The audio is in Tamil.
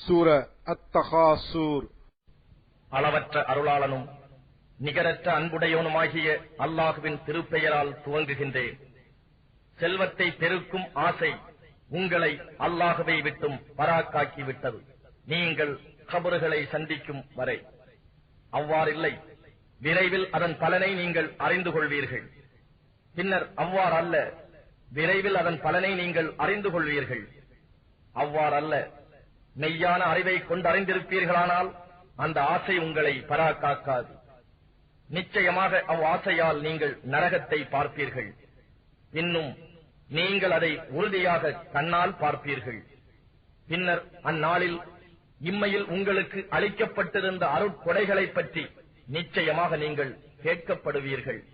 சூர அத்-தகாசூர். அளவற்ற அருளாளனும் நிகரற்ற அன்புடையவனுமாகிய அல்லாஹுவின் திருப்பெயரால் துவங்குகின்றேன். செல்வத்தை பெருக்கும் ஆசை உங்களை அல்லாஹுவை விட்டும் பராக்காக்கி விட்டது, நீங்கள் கபறுகளை சந்திக்கும் வரை. அவ்வாறில்லை, விரைவில் அதன் பலனை நீங்கள் அறிந்து கொள்வீர்கள். பின்னர் அவ்வாறல்ல, விரைவில் அதன் பலனை நீங்கள் அறிந்து கொள்வீர்கள். அவ்வாறல்ல, மெய்யான அறிவை கொண்டறிந்திருப்பீர்களானால் அந்த ஆசை உங்களை பராக்காக்காது. நிச்சயமாக ஆசையால் நீங்கள் நரகத்தை பார்ப்பீர்கள். இன்னும் நீங்கள் அதை உறுதியாக கண்ணால் பார்ப்பீர்கள். பின்னர் அந்நாளில் இம்மையில் உங்களுக்கு அளிக்கப்பட்டிருந்த அருட்கொடைகளைப் பற்றி நிச்சயமாக நீங்கள் கேட்கப்படுவீர்கள்.